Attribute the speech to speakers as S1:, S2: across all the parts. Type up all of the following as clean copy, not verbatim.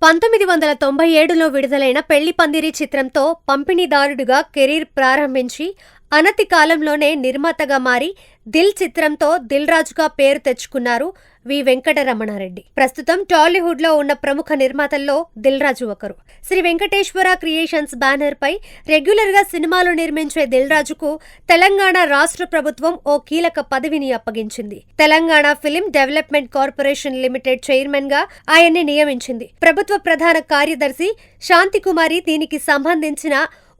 S1: 1997లో విడుదలైన పెళ్లి పందిరి చిత్రంతో పంపిణీదారుడిగా కెరీర్ ప్రారంభించి అనతి కాలంలోనే నిర్మాతగా మారి దిల్ చిత్రంతో దిల్ రాజుగా పేరు తెచ్చుకున్నారు వి వెంకటరమణారెడ్డి. ప్రస్తుతం టాలీవుడ్ లో ఉన్న ప్రముఖ నిర్మాతల్లో దిల్ రాజు ఒకరు. శ్రీ వెంకటేశ్వర క్రియేషన్స్ బ్యానర్ పై రెగ్యులర్ గా సినిమాలు నిర్మించే దిల్ రాజుకు తెలంగాణ రాష్ట్ర ప్రభుత్వం ఓ కీలక పదవిని అప్పగించింది. Telangana film development corporation limited chairman గా ఆయన్ని నియమించింది. ప్రభుత్వ ప్రధాన కార్యదర్శి శాంతికుమారి దీనికి సంబంధించిన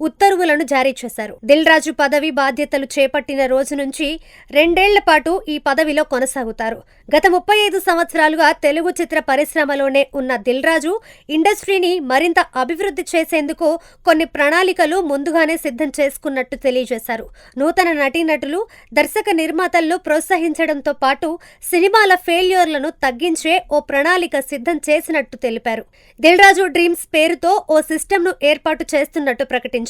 S1: ఉత్తర్వులను జారీ చేశారు. దిల్ రాజు పదవి బాధ్యతలు చేపట్టిన రోజు నుంచి 2 ఏళ్ల పాటు ఈ పదవిలో కొనసాగుతారు. గత 35 సంవత్సరాలుగా తెలుగు చిత్ర పరిశ్రమలోనే ఉన్న దిల్ రాజు ఇండస్ట్రీని మరింత అభివృద్ధి చేసేందుకు కొన్ని ప్రణాళికలు ముందుగానే సిద్ధం చేసుకున్నట్టు తెలియజేశారు. నూతన నటీనటులు, దర్శక నిర్మాతలను ప్రోత్సహించడంతో పాటు సినిమాల ఫెయిల్యూర్లను తగ్గించే ఓ ప్రణాళిక సిద్ధం చేసినట్టు తెలిపారు. దిల్ రాజు డ్రీమ్స్ పేరుతో ఓ సిస్టమ్ను ఏర్పాటు చేస్తున్నట్టు ప్రకటించారు.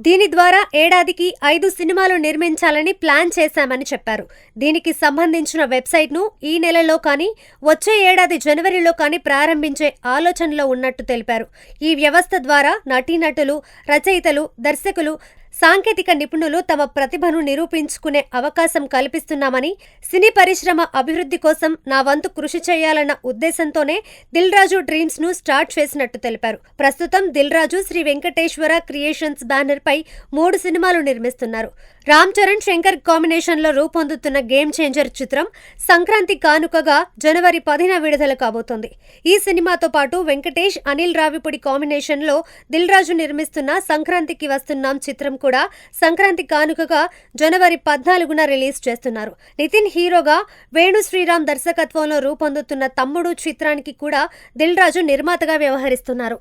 S1: దీని ద్వారా ఏడాదికి 5 సినిమాలు నిర్మించాలని ప్లాన్ చేశామని చెప్పారు. దీనికి సంబంధించిన వెబ్సైట్ ను ఈ నెలలో కానీ వచ్చే ఏడాది జనవరిలో కానీ ప్రారంభించే ఆలోచనలో ఉన్నట్టు తెలిపారు. ఈ వ్యవస్థ ద్వారా నటీనటులు, రచయితలు, దర్శకులు, సాంకేతిక నిపుణులు తమ ప్రతిభను నిరూపించుకునే అవకాశం కల్పిస్తున్నామని, సినీ పరిశ్రమ అభివృద్ధి కోసం నా వంతు కృషి చేయాలన్న ఉద్దేశంతోనే దిల్ రాజు డ్రీమ్స్ ను స్టార్ట్ చేసినట్టు తెలిపారు. ప్రస్తుతం దిల్ రాజు శ్రీ వెంకటేశ్వర క్రియేషన్స్ బ్యానర్ పై 3 సినిమాలు నిర్మిస్తున్నారు. రామ్ చరణ్, శంకర్ కాంబినేషన్ లో రూపొందుతున్న గేమ్ చేంజర్ చిత్రం సంక్రాంతి కానుకగా జనవరి 10న విడుదల కాబోతోంది. ఈ సినిమాతో పాటు వెంకటేష్, అనిల్ రావిపూడి కాంబినేషన్ లో దిల్ రాజు నిర్మిస్తున్న సంక్రాంతికి వస్తున్నాం చిత్రం కూడా సంక్రాంతి కానుకగా జనవరి 14న రిలీజ్ చేస్తున్నారు. నితిన్ హీరోగా, వేణు శ్రీరామ్ దర్శకత్వంలో రూపొందుతున్న తమ్ముడు చిత్రానికి కూడా దిల్ రాజు నిర్మాతగా వ్యవహరిస్తున్నారు.